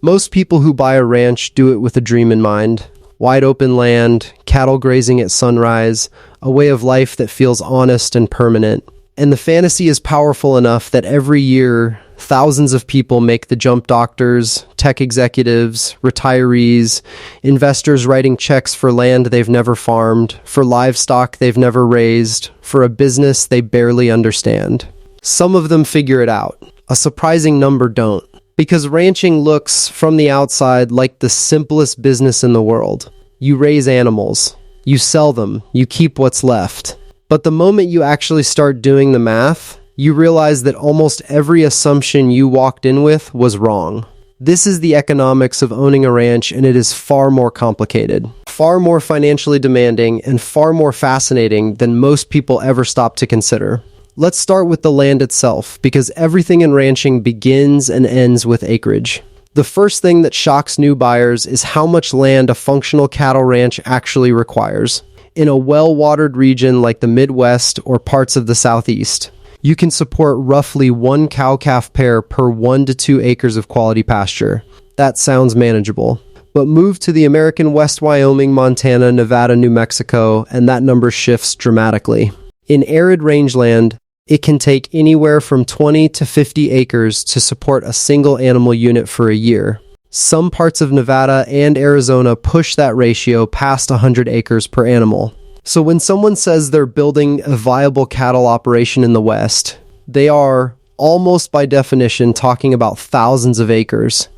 Most people who buy a ranch do it with a dream in mind. Wide open land, cattle grazing at sunrise, a way of life that feels honest and permanent. And the fantasy is powerful enough that every year, thousands of people make the jump: doctors, tech executives, retirees, investors writing checks for land they've never farmed, for livestock they've never raised, for a business they barely understand. Some of them figure it out. A surprising number don't. Because ranching looks, from the outside, like the simplest business in the world. You raise animals, you sell them, you keep what's left. But the moment you actually start doing the math, you realize that almost every assumption you walked in with was wrong. This is the economics of owning a ranch, and it is far more complicated, far more financially demanding, and far more fascinating than most people ever stop to consider. Let's start with the land itself, because everything in ranching begins and ends with acreage. The first thing that shocks new buyers is how much land a functional cattle ranch actually requires. In a well-watered region like the Midwest or parts of the Southeast, you can support roughly one cow-calf pair per 1 to 2 acres of quality pasture. That sounds manageable. But move to the American West, Wyoming, Montana, Nevada, New Mexico, and that number shifts dramatically. In arid rangeland, it can take anywhere from 20 to 50 acres to support a single animal unit for a year. Some parts of Nevada and Arizona push that ratio past 100 acres per animal. So when someone says they're building a viable cattle operation in the West, they are, almost by definition, talking about thousands of acres.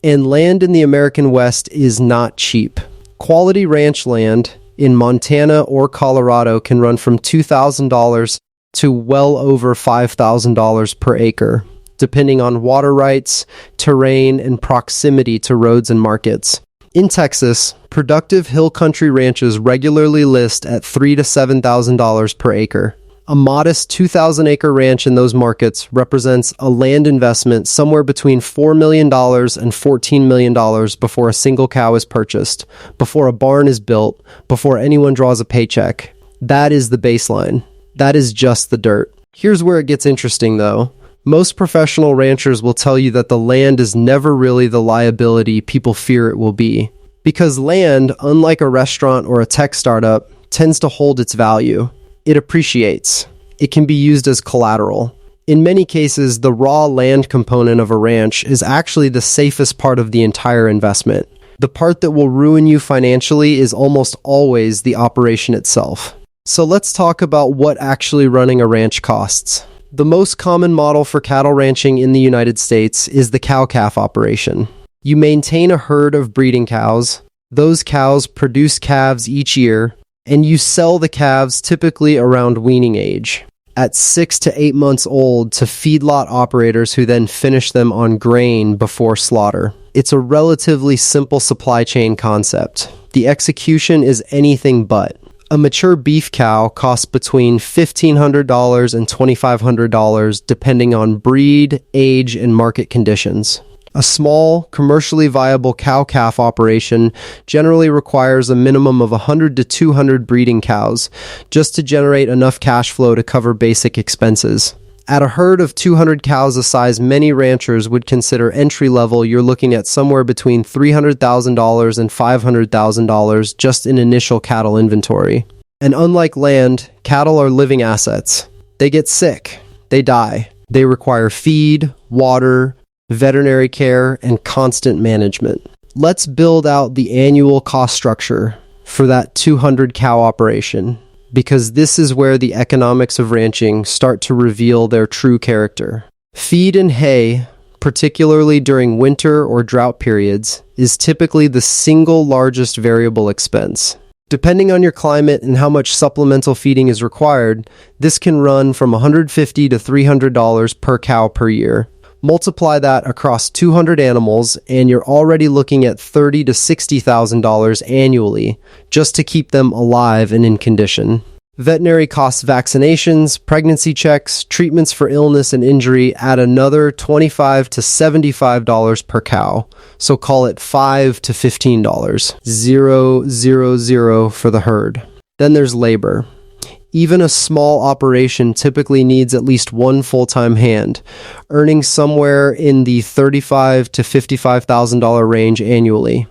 And land in the American West is not cheap. Quality ranch land in Montana or Colorado can run from $2,000 to well over $5,000 per acre, depending on water rights, terrain, and proximity to roads and markets. In Texas, productive hill country ranches regularly list at $3,000 to $7,000 per acre. A modest 2,000-acre ranch in those markets represents a land investment somewhere between $4 million and $14 million before a single cow is purchased, before a barn is built, before anyone draws a paycheck. That is the baseline. That is just the dirt. Here's where it gets interesting, though. Most professional ranchers will tell you that the land is never really the liability people fear it will be. Because land, unlike a restaurant or a tech startup, tends to hold its value. It appreciates. It can be used as collateral. In many cases, the raw land component of a ranch is actually the safest part of the entire investment. The part that will ruin you financially is almost always the operation itself. So let's talk about what actually running a ranch costs. The most common model for cattle ranching in the United States is the cow-calf operation. You maintain a herd of breeding cows. Those cows produce calves each year, and you sell the calves typically around weaning age, at 6 to 8 months old, to feedlot operators who then finish them on grain before slaughter. It's a relatively simple supply chain concept. The execution is anything but. A mature beef cow costs between $1,500 and $2,500 depending on breed, age, and market conditions. A small, commercially viable cow-calf operation generally requires a minimum of 100 to 200 breeding cows just to generate enough cash flow to cover basic expenses. At a herd of 200 cows a size many ranchers would consider entry-level, you're looking at somewhere between $300,000 and $500,000 just in initial cattle inventory. And unlike land, cattle are living assets. They get sick. They die. They require feed, water, veterinary care, and constant management. Let's build out the annual cost structure for that 200 cow operation, because this is where the economics of ranching start to reveal their true character. Feed and hay, particularly during winter or drought periods, is typically the single largest variable expense. Depending on your climate and how much supplemental feeding is required, this can run from $150 to $300 per cow per year. Multiply that across 200 animals, and you're already looking at $30,000 to $60,000 annually just to keep them alive and in condition. Veterinary costs vaccinations, pregnancy checks, treatments for illness and injury add another $25 to $75 per cow. So call it $5 to $15. $0 for the herd. Then there's labor. Even a small operation typically needs at least one full-time hand, earning somewhere in the $35,000 to $55,000 range annually,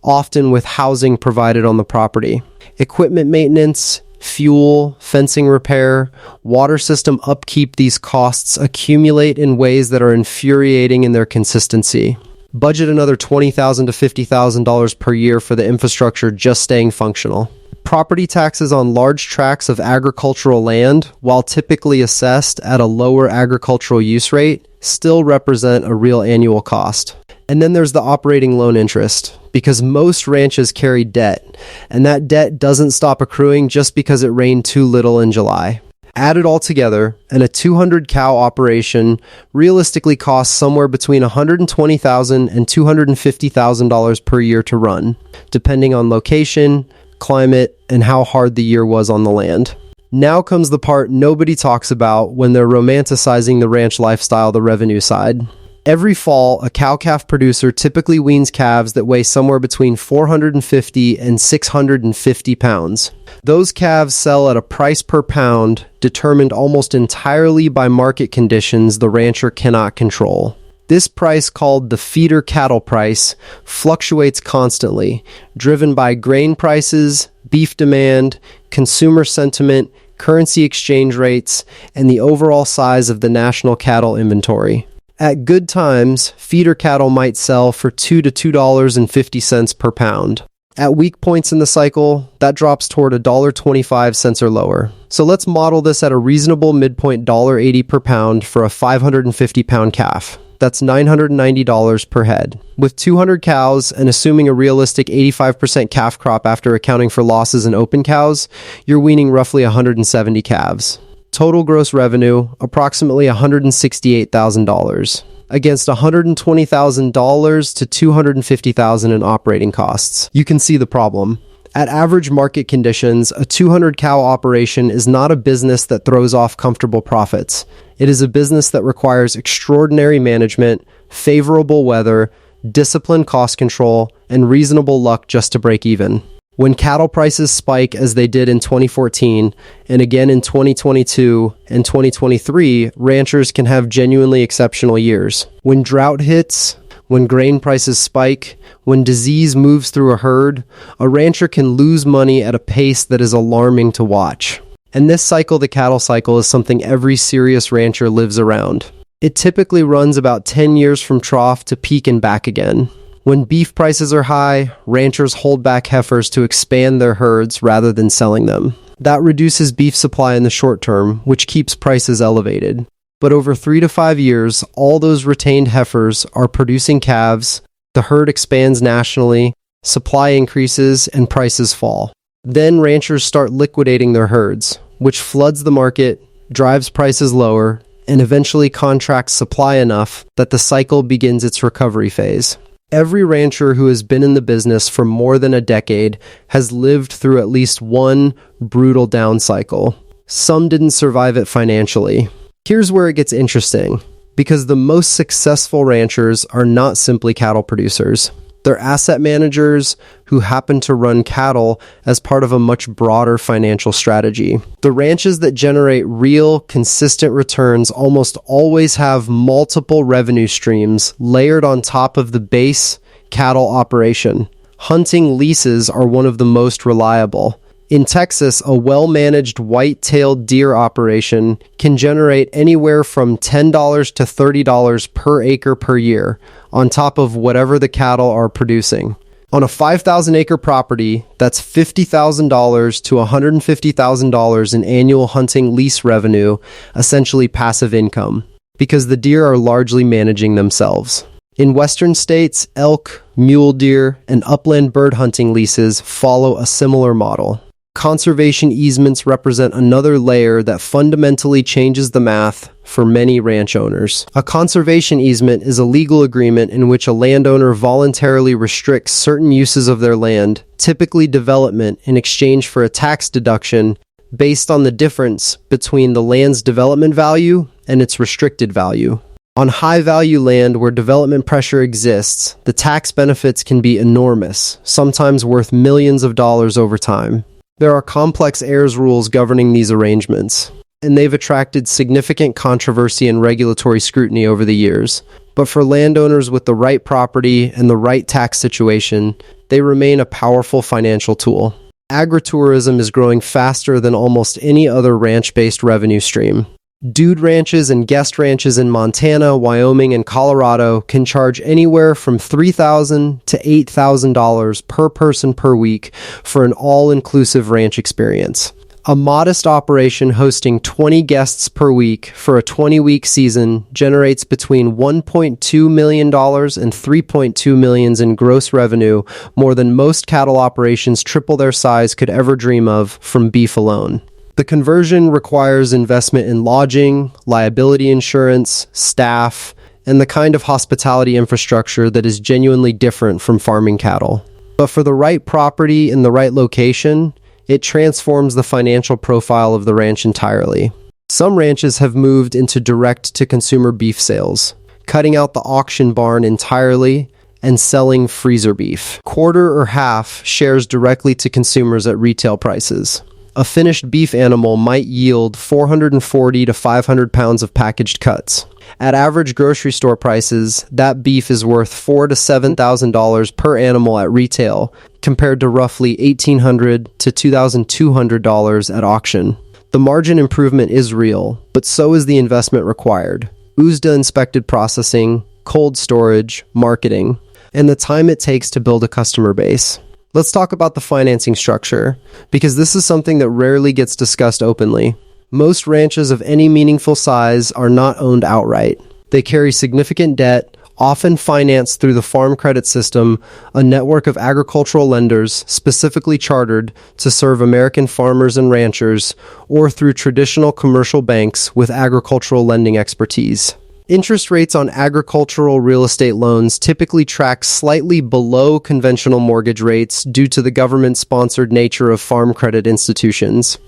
often with housing provided on the property. Equipment maintenance, fuel, fencing repair, water system upkeep, these costs accumulate in ways that are infuriating in their consistency. Budget another $20,000 to $50,000 per year for the infrastructure just staying functional. Property taxes on large tracts of agricultural land, while typically assessed at a lower agricultural use rate, still represent a real annual cost. And then there's the operating loan interest, because most ranches carry debt, and that debt doesn't stop accruing just because it rained too little in July. Add it all together, and a 200-cow operation realistically costs somewhere between $120,000 and $250,000 per year to run, depending on location, climate, and how hard the year was on the land. Now comes the part nobody talks about when they're romanticizing the ranch lifestyle, the revenue side. Every fall, a cow-calf producer typically weans calves that weigh somewhere between 450 and 650 pounds. Those calves sell at a price per pound determined almost entirely by market conditions the rancher cannot control. This price, called the feeder cattle price, fluctuates constantly, driven by grain prices, beef demand, consumer sentiment, currency exchange rates, and the overall size of the national cattle inventory. At good times, feeder cattle might sell for $2 to $2.50 per pound. At weak points in the cycle, that drops toward $1.25 or lower. So let's model this at a reasonable midpoint $1.80 per pound for a 550-pound calf. That's $990 per head. With 200 cows and assuming a realistic 85% calf crop after accounting for losses in open cows, you're weaning roughly 170 calves. Total gross revenue, approximately $168,000, against $120,000 to $250,000 in operating costs. You can see the problem. At average market conditions, a 200-cow operation is not a business that throws off comfortable profits. It is a business that requires extraordinary management, favorable weather, disciplined cost control, and reasonable luck just to break even. When cattle prices spike as they did in 2014 and again in 2022 and 2023, ranchers can have genuinely exceptional years. When drought hits, when grain prices spike, when disease moves through a herd, a rancher can lose money at a pace that is alarming to watch. And this cycle, the cattle cycle, is something every serious rancher lives around. It typically runs about 10 years from trough to peak and back again. When beef prices are high, ranchers hold back heifers to expand their herds rather than selling them. That reduces beef supply in the short term, which keeps prices elevated. But over 3 to 5 years, all those retained heifers are producing calves, the herd expands nationally, supply increases, and prices fall. Then ranchers start liquidating their herds, which floods the market, drives prices lower, and eventually contracts supply enough that the cycle begins its recovery phase. Every rancher who has been in the business for more than a decade has lived through at least one brutal down cycle. Some didn't survive it financially. Here's where it gets interesting, because the most successful ranchers are not simply cattle producers. They're asset managers who happen to run cattle as part of a much broader financial strategy. The ranches that generate real, consistent returns almost always have multiple revenue streams layered on top of the base cattle operation. Hunting leases are one of the most reliable. In Texas, a well-managed white-tailed deer operation can generate anywhere from $10 to $30 per acre per year, on top of whatever the cattle are producing. On a 5,000-acre property, that's $50,000 to $150,000 in annual hunting lease revenue, essentially passive income, because the deer are largely managing themselves. In western states, elk, mule deer, and upland bird hunting leases follow a similar model. Conservation easements represent another layer that fundamentally changes the math for many ranch owners. A conservation easement is a legal agreement in which a landowner voluntarily restricts certain uses of their land, typically development, in exchange for a tax deduction based on the difference between the land's development value and its restricted value. On high-value land where development pressure exists, the tax benefits can be enormous, sometimes worth millions of dollars over time. There are complex heirs rules governing these arrangements, and they've attracted significant controversy and regulatory scrutiny over the years. But for landowners with the right property and the right tax situation, they remain a powerful financial tool. Agritourism is growing faster than almost any other ranch-based revenue stream. Dude ranches and guest ranches in Montana, Wyoming, and Colorado can charge anywhere from $3,000 to $8,000 per person per week for an all-inclusive ranch experience. A modest operation hosting 20 guests per week for a 20-week season generates between $1.2 million and $3.2 million in gross revenue, more than most cattle operations triple their size could ever dream of from beef alone. The conversion requires investment in lodging, liability insurance, staff, and the kind of hospitality infrastructure that is genuinely different from farming cattle. But for the right property in the right location, it transforms the financial profile of the ranch entirely. Some ranches have moved into direct-to-consumer beef sales, cutting out the auction barn entirely and selling freezer beef. Quarter or half shares directly to consumers at retail prices. A finished beef animal might yield 440 to 500 pounds of packaged cuts. At average grocery store prices, that beef is worth $4,000 to $7,000 per animal at retail, compared to roughly $1,800 to $2,200 at auction. The margin improvement is real, but so is the investment required. USDA-inspected processing, cold storage, marketing, and the time it takes to build a customer base. Let's talk about the financing structure, because this is something that rarely gets discussed openly. Most ranches of any meaningful size are not owned outright. They carry significant debt, often financed through the Farm Credit System, a network of agricultural lenders specifically chartered to serve American farmers and ranchers, or through traditional commercial banks with agricultural lending expertise. Interest rates on agricultural real estate loans typically track slightly below conventional mortgage rates due to the government-sponsored nature of farm credit institutions.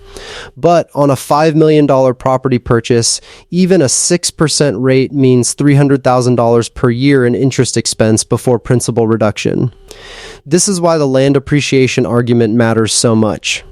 But on a $5 million property purchase, even a 6% rate means $300,000 per year in interest expense before principal reduction. This is why the land appreciation argument matters so much.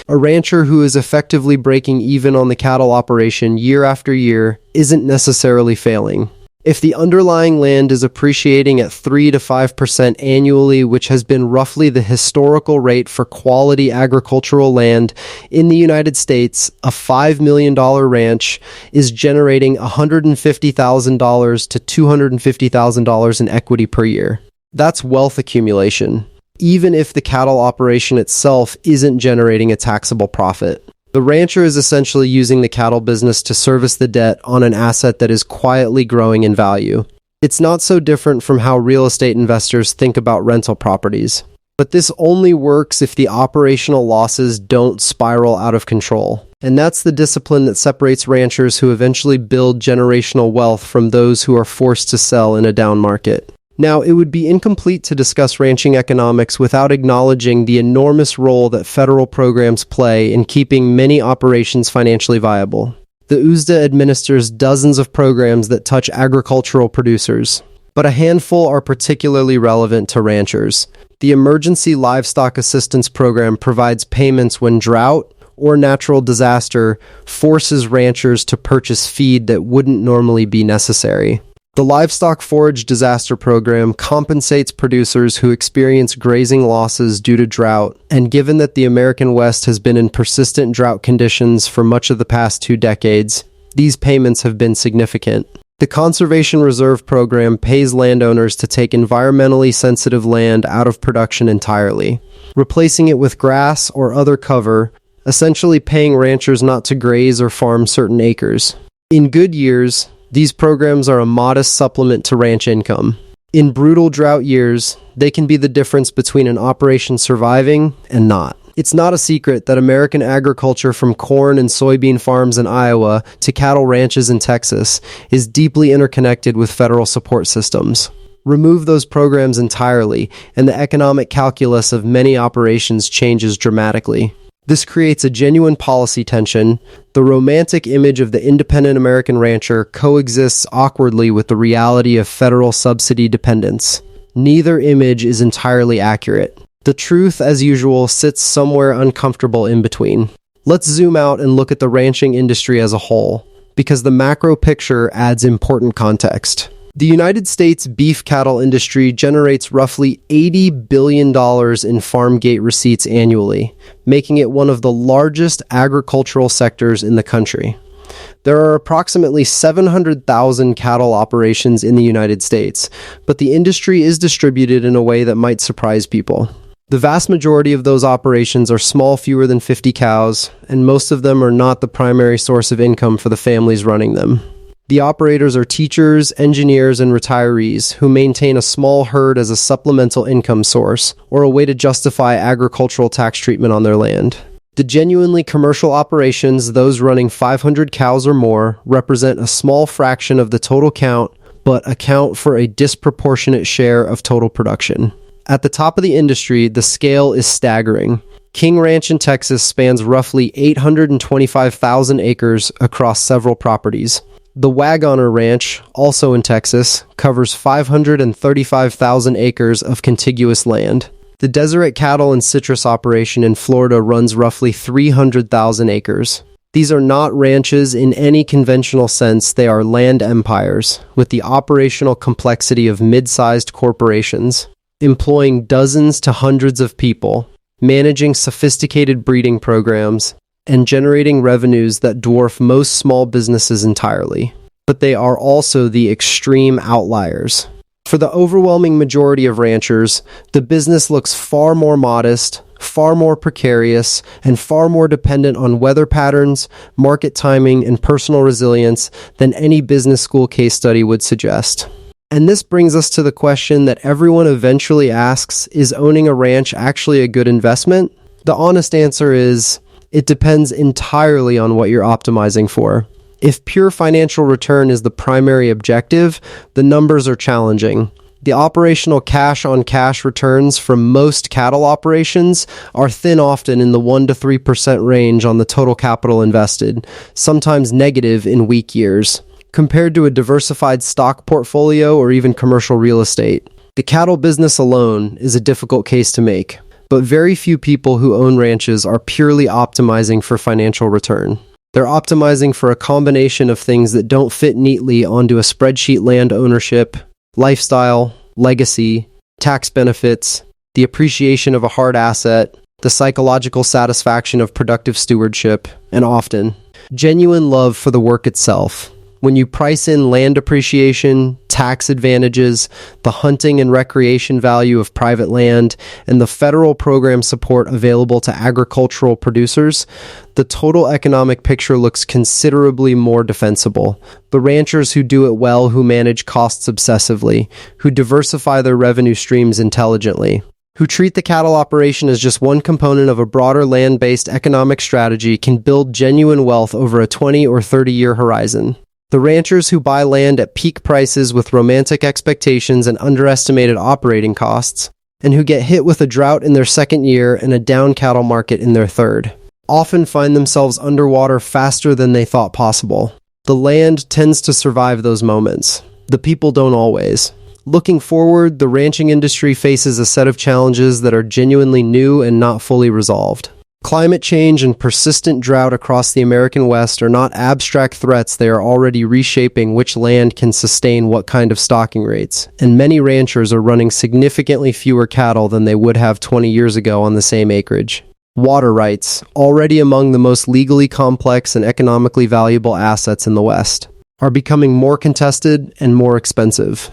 A rancher who is effectively breaking even on the cattle operation year after year isn't necessarily failing. If the underlying land is appreciating at 3 to 5% annually, which has been roughly the historical rate for quality agricultural land in the United States, a $5 million ranch is generating $150,000 to $250,000 in equity per year. That's wealth accumulation, even if the cattle operation itself isn't generating a taxable profit. The rancher is essentially using the cattle business to service the debt on an asset that is quietly growing in value. It's not so different from how real estate investors think about rental properties. But this only works if the operational losses don't spiral out of control. And that's the discipline that separates ranchers who eventually build generational wealth from those who are forced to sell in a down market. Now, it would be incomplete to discuss ranching economics without acknowledging the enormous role that federal programs play in keeping many operations financially viable. The USDA administers dozens of programs that touch agricultural producers, but a handful are particularly relevant to ranchers. The Emergency Livestock Assistance Program provides payments when drought or natural disaster forces ranchers to purchase feed that wouldn't normally be necessary. The Livestock Forage Disaster Program compensates producers who experience grazing losses due to drought, and given that the American West has been in persistent drought conditions for much of the past 2 decades, these payments have been significant. The Conservation Reserve Program pays landowners to take environmentally sensitive land out of production entirely, replacing it with grass or other cover, essentially paying ranchers not to graze or farm certain acres. In good years, these programs are a modest supplement to ranch income. In brutal drought years, they can be the difference between an operation surviving and not. It's not a secret that American agriculture, from corn and soybean farms in Iowa to cattle ranches in Texas, is deeply interconnected with federal support systems. Remove those programs entirely, and the economic calculus of many operations changes dramatically. This creates a genuine policy tension. The romantic image of the independent American rancher coexists awkwardly with the reality of federal subsidy dependence. Neither image is entirely accurate. The truth, as usual, sits somewhere uncomfortable in between. Let's zoom out and look at the ranching industry as a whole, because the macro picture adds important context. The United States beef cattle industry generates roughly $80 billion in farm gate receipts annually, making it one of the largest agricultural sectors in the country. There are approximately 700,000 cattle operations in the United States, but the industry is distributed in a way that might surprise people. The vast majority of those operations are small, fewer than 50 cows, and most of them are not the primary source of income for the families running them. The operators are teachers, engineers, and retirees who maintain a small herd as a supplemental income source or a way to justify agricultural tax treatment on their land. The genuinely commercial operations, those running 500 cows or more, represent a small fraction of the total count, but account for a disproportionate share of total production. At the top of the industry, the scale is staggering. King Ranch in Texas spans roughly 825,000 acres across several properties. The Wagoner Ranch, also in Texas, covers 535,000 acres of contiguous land. The Deseret Cattle and Citrus operation in Florida runs roughly 300,000 acres. These are not ranches in any conventional sense, they are land empires, with the operational complexity of mid-sized corporations, employing dozens to hundreds of people, managing sophisticated breeding programs, and generating revenues that dwarf most small businesses entirely. But they are also the extreme outliers. For the overwhelming majority of ranchers, the business looks far more modest, far more precarious, and far more dependent on weather patterns, market timing, and personal resilience than any business school case study would suggest. And this brings us to the question that everyone eventually asks, is owning a ranch actually a good investment? The honest answer is, it depends entirely on what you're optimizing for. If pure financial return is the primary objective, the numbers are challenging. The operational cash-on-cash returns from most cattle operations are thin, often in the 1 to 3% range on the total capital invested, sometimes negative in weak years. Compared to a diversified stock portfolio or even commercial real estate, the cattle business alone is a difficult case to make. But very few people who own ranches are purely optimizing for financial return. They're optimizing for a combination of things that don't fit neatly onto a spreadsheet: land ownership, lifestyle, legacy, tax benefits, the appreciation of a hard asset, the psychological satisfaction of productive stewardship, and often, genuine love for the work itself. When you price in land appreciation, tax advantages, the hunting and recreation value of private land, and the federal program support available to agricultural producers, the total economic picture looks considerably more defensible. The ranchers who do it well, who manage costs obsessively, who diversify their revenue streams intelligently, who treat the cattle operation as just one component of a broader land-based economic strategy, can build genuine wealth over a 20 or 30-year horizon. The ranchers who buy land at peak prices with romantic expectations and underestimated operating costs, and who get hit with a drought in their second year and a down cattle market in their third, often find themselves underwater faster than they thought possible. The land tends to survive those moments. The people don't always. Looking forward, the ranching industry faces a set of challenges that are genuinely new and not fully resolved. Climate change and persistent drought across the American West are not abstract threats. They are already reshaping which land can sustain what kind of stocking rates, and many ranchers are running significantly fewer cattle than they would have 20 years ago on the same acreage. Water rights, already among the most legally complex and economically valuable assets in the West, are becoming more contested and more expensive.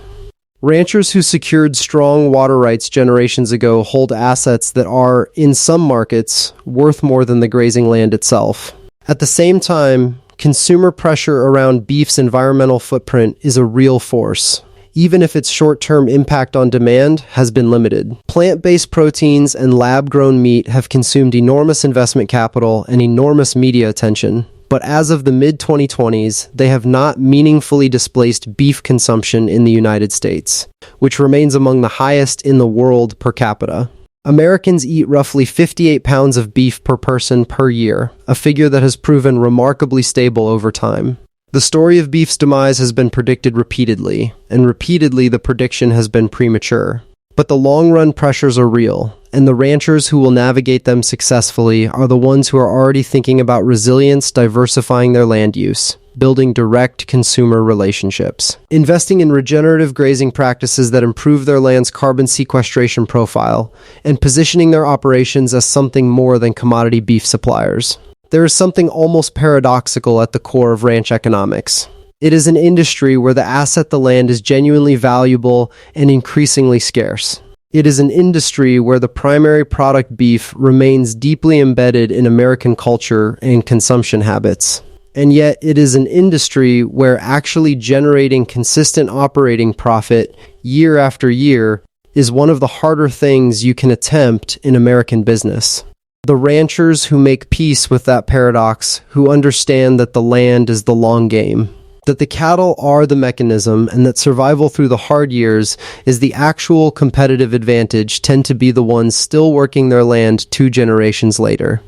Ranchers who secured strong water rights generations ago hold assets that are, in some markets, worth more than the grazing land itself. At the same time, consumer pressure around beef's environmental footprint is a real force, even if its short-term impact on demand has been limited. Plant-based proteins and lab-grown meat have consumed enormous investment capital and enormous media attention. But as of the mid-2020s, they have not meaningfully displaced beef consumption in the United States, which remains among the highest in the world per capita. Americans eat roughly 58 pounds of beef per person per year, a figure that has proven remarkably stable over time. The story of beef's demise has been predicted repeatedly, and repeatedly the prediction has been premature. But the long-run pressures are real, and the ranchers who will navigate them successfully are the ones who are already thinking about resilience, diversifying their land use, building direct consumer relationships, investing in regenerative grazing practices that improve their land's carbon sequestration profile, and positioning their operations as something more than commodity beef suppliers. There is something almost paradoxical at the core of ranch economics. It is an industry where the asset, the land, is genuinely valuable and increasingly scarce. It is an industry where the primary product, beef, remains deeply embedded in American culture and consumption habits. And yet, it is an industry where actually generating consistent operating profit year after year is one of the harder things you can attempt in American business. The ranchers who make peace with that paradox, who understand that the land is the long game, that the cattle are the mechanism, and that survival through the hard years is the actual competitive advantage, tend to be the ones still working their land 2 generations later.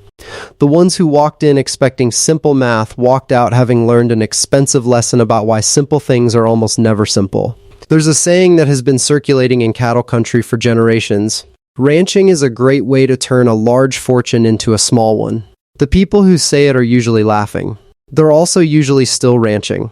The ones who walked in expecting simple math walked out having learned an expensive lesson about why simple things are almost never simple. There's a saying that has been circulating in cattle country for generations. Ranching is a great way to turn a large fortune into a small one. The people who say it are usually laughing. They're also usually still ranching.